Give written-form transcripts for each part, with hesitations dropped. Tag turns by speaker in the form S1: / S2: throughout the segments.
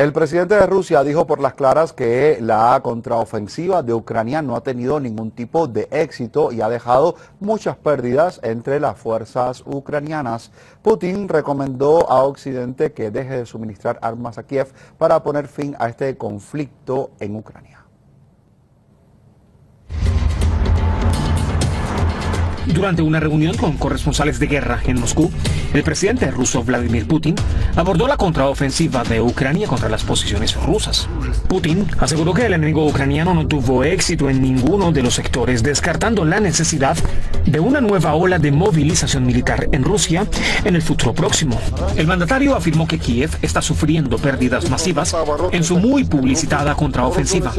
S1: El presidente de Rusia dijo por las claras que la contraofensiva de Ucrania no ha tenido ningún tipo de éxito y ha dejado muchas pérdidas entre las fuerzas ucranianas. Putin recomendó a Occidente que deje de suministrar armas a Kiev para poner fin a este conflicto en Ucrania.
S2: Durante una reunión con corresponsales de guerra en Moscú, el presidente ruso Vladimir Putin abordó la contraofensiva de Ucrania contra las posiciones rusas. Putin aseguró que el enemigo ucraniano no tuvo éxito en ninguno de los sectores, descartando la necesidad de una nueva ola de movilización militar en Rusia en el futuro próximo. El mandatario afirmó que Kiev está sufriendo pérdidas masivas en su muy publicitada contraofensiva.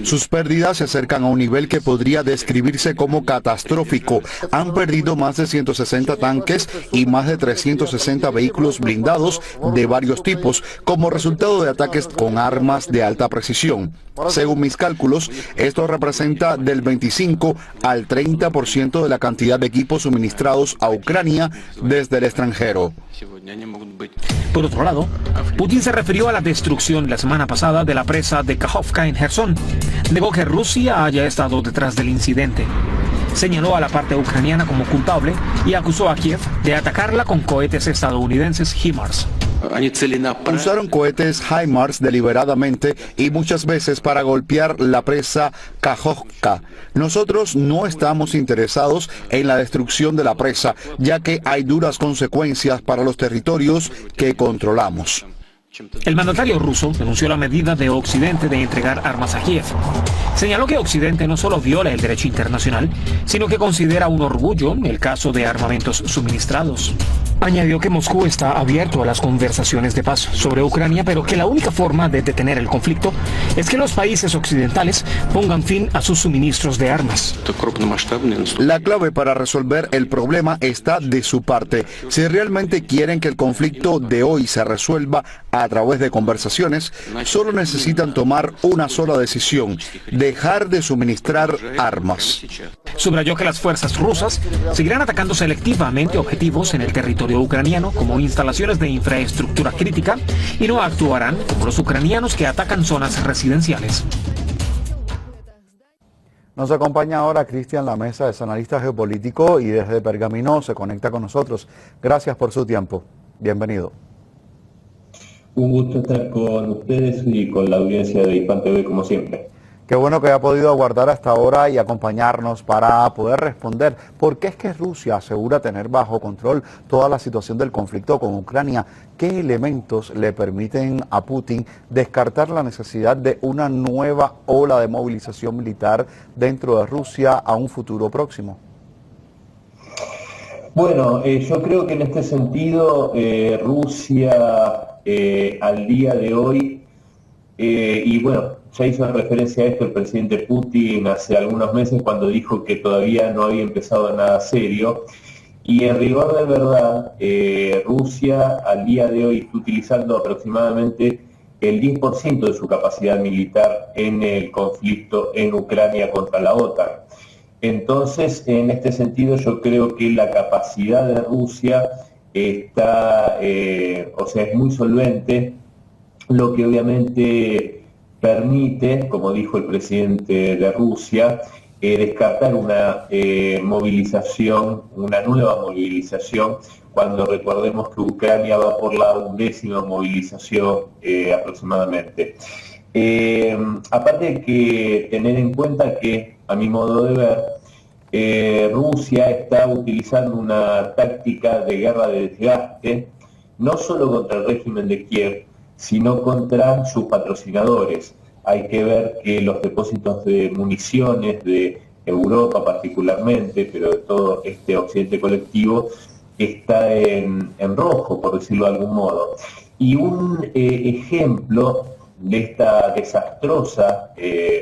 S1: Sus pérdidas se acercan a un nivel que podría describirse como catastrófico. Han perdido más de 160 tanques y más de 360 vehículos blindados de varios tipos como resultado de ataques con armas de alta precisión. Según mis cálculos, esto representa del 25 al 30% de la cantidad de equipos suministrados a Ucrania desde el extranjero.
S2: Por otro lado, Putin se refirió a la destrucción la semana pasada de la presa de Kakhovka en Gerson. Negó que Rusia haya estado detrás del incidente. Señaló a la parte ucraniana como culpable y acusó a Kiev de atacarla con cohetes estadounidenses HIMARS.
S1: Usaron cohetes HIMARS deliberadamente y muchas veces para golpear la presa Kakhovka. Nosotros no estamos interesados en la destrucción de la presa, ya que hay duras consecuencias para los territorios que controlamos.
S2: El mandatario ruso denunció la medida de Occidente de entregar armas a Kiev. Señaló que Occidente no solo viola el derecho internacional, sino que considera un orgullo el caso de armamentos suministrados. Añadió que Moscú está abierto a las conversaciones de paz sobre Ucrania, pero que la única forma de detener el conflicto es que los países occidentales pongan fin a sus suministros de armas.
S1: La clave para resolver el problema está de su parte. Si realmente quieren que el conflicto de hoy se resuelva a través de conversaciones, solo necesitan tomar una sola decisión: dejar de suministrar armas.
S2: Subrayó que las fuerzas rusas seguirán atacando selectivamente objetivos en el territorio ucraniano como instalaciones de infraestructura crítica y no actuarán como los ucranianos que atacan zonas residenciales.
S1: Nos acompaña ahora Cristian Lamesa, es analista geopolítico y desde Pergamino se conecta con nosotros. Gracias por su tiempo. Bienvenido.
S3: Un gusto estar con ustedes y con la audiencia de Hispan TV como siempre.
S1: Qué bueno que haya podido aguardar hasta ahora y acompañarnos para poder responder por qué es que Rusia asegura tener bajo control toda la situación del conflicto con Ucrania. ¿Qué elementos le permiten a Putin descartar la necesidad de una nueva ola de movilización militar dentro de Rusia a un futuro próximo?
S3: Bueno, yo creo que en este sentido Rusia al día de hoy, y bueno, ya hizo referencia a esto el presidente Putin hace algunos meses cuando dijo que todavía no había empezado nada serio, y en rigor de verdad, Rusia al día de hoy está utilizando aproximadamente el 10% de su capacidad militar en el conflicto en Ucrania contra la OTAN. Entonces, en este sentido, yo creo que la capacidad de Rusia está, es muy solvente, lo que obviamente permite, como dijo el presidente de Rusia, descartar una movilización, una nueva movilización, cuando recordemos que Ucrania va por la 11ª movilización aproximadamente. Aparte de que tener en cuenta que, a mi modo de ver, Rusia está utilizando una táctica de guerra de desgaste, no solo contra el régimen de Kiev, sino contra sus patrocinadores. Hay que ver que los depósitos de municiones de Europa particularmente, pero de todo este occidente colectivo, está en rojo, por decirlo de algún modo. Y un ejemplo de esta desastrosa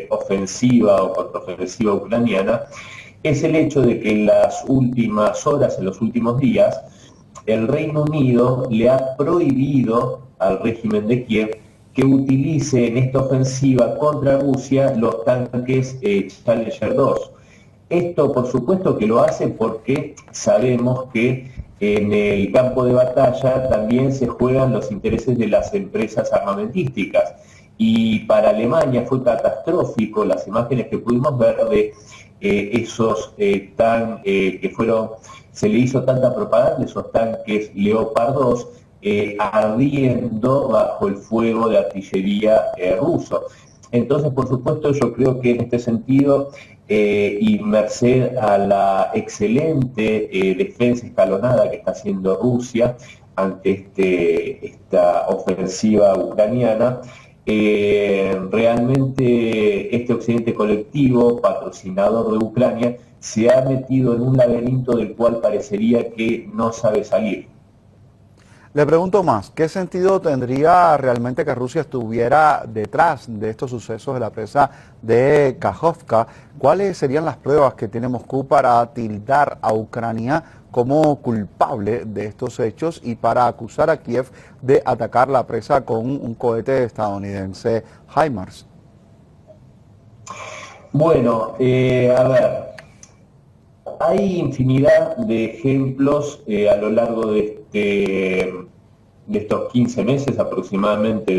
S3: ofensiva o contraofensiva ucraniana es el hecho de que en las últimas horas, en los últimos días, el Reino Unido le ha prohibido al régimen de Kiev que utilice en esta ofensiva contra Rusia los tanques Challenger 2. Esto, por supuesto, que lo hace porque sabemos que en el campo de batalla también se juegan los intereses de las empresas armamentísticas. Y para Alemania fue catastrófico las imágenes que pudimos ver de esos que fueron, se le hizo tanta propaganda, esos tanques Leopard 2 ardiendo bajo el fuego de artillería ruso. Entonces, por supuesto, yo creo que en este sentido, y merced a la excelente defensa escalonada que está haciendo Rusia ante esta ofensiva ucraniana, realmente este occidente colectivo, patrocinador de Ucrania, se ha metido en un laberinto del cual parecería que no sabe salir.
S1: Le pregunto más, ¿qué sentido tendría realmente que Rusia estuviera detrás de estos sucesos de la presa de Kakhovka? ¿Cuáles serían las pruebas que tiene Moscú para tildar a Ucrania como culpable de estos hechos y para acusar a Kiev de atacar la presa con un cohete estadounidense HIMARS?
S3: Bueno, a ver, hay infinidad de ejemplos a lo largo de estos 15 meses aproximadamente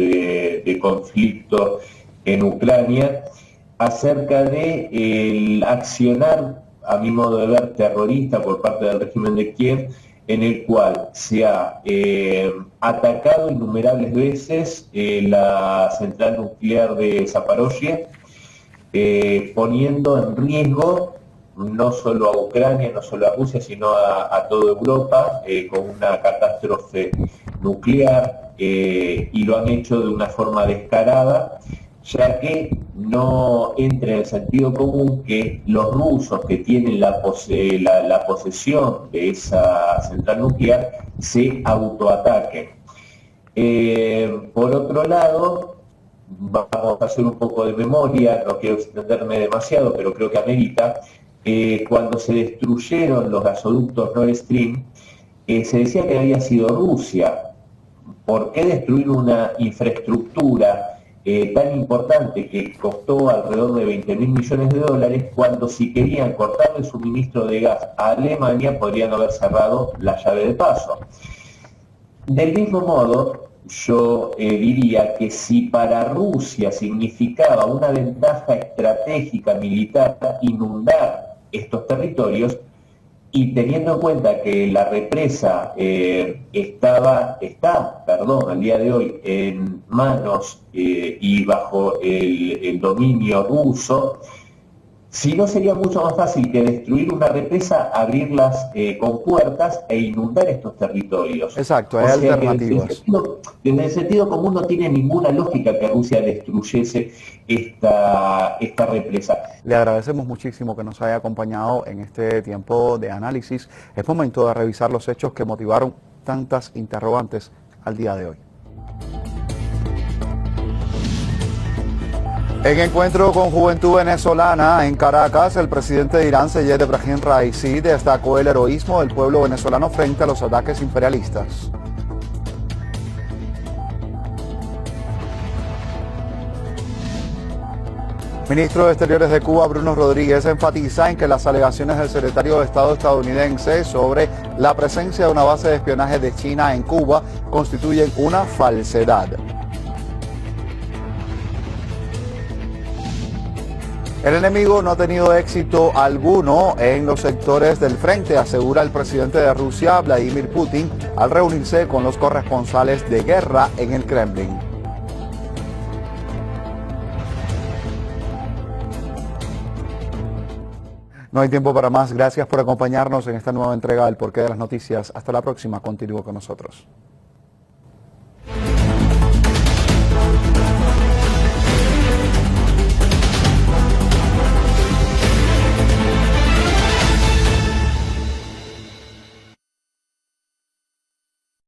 S3: de conflicto en Ucrania acerca del accionar, a mi modo de ver, terrorista por parte del régimen de Kiev, en el cual se ha atacado innumerables veces la central nuclear de Zaporozhye, poniendo en riesgo no solo a Ucrania, no solo a Rusia, sino a toda Europa, con una catástrofe nuclear, y lo han hecho de una forma descarada, ya que no entra en el sentido común que los rusos que tienen la posesión de esa central nuclear se autoataquen. Por otro lado, vamos a hacer un poco de memoria, no quiero extenderme demasiado, pero creo que amerita. Cuando se destruyeron los gasoductos Nord Stream, se decía que había sido Rusia. ¿Por qué destruir una infraestructura tan importante que costó alrededor de 20.000 millones de dólares, cuando si querían cortar el suministro de gas a Alemania podrían haber cerrado la llave de paso? Del mismo modo, yo diría que si para Rusia significaba una ventaja estratégica militar inundar estos territorios, y teniendo en cuenta que la represa está al día de hoy en manos y bajo el dominio ruso, si no sería mucho más fácil que destruir una represa, abrirlas con puertas e inundar estos territorios.
S1: Exacto, hay alternativas.
S3: Desde el sentido común no tiene ninguna lógica que Rusia destruyese esta represa.
S1: Le agradecemos muchísimo que nos haya acompañado en este tiempo de análisis. Es momento de revisar los hechos que motivaron tantas interrogantes al día de hoy. En encuentro con Juventud Venezolana en Caracas, el presidente de Irán, Seyed Ebrahim Raisi, destacó el heroísmo del pueblo venezolano frente a los ataques imperialistas. Ministro de Exteriores de Cuba, Bruno Rodríguez, enfatiza en que las alegaciones del secretario de Estado estadounidense sobre la presencia de una base de espionaje de China en Cuba constituyen una falsedad. El enemigo no ha tenido éxito alguno en los sectores del frente, asegura el presidente de Rusia, Vladimir Putin, al reunirse con los corresponsales de guerra en el Kremlin. No hay tiempo para más. Gracias por acompañarnos en esta nueva entrega del Porqué de las Noticias. Hasta la próxima. Continúe con nosotros.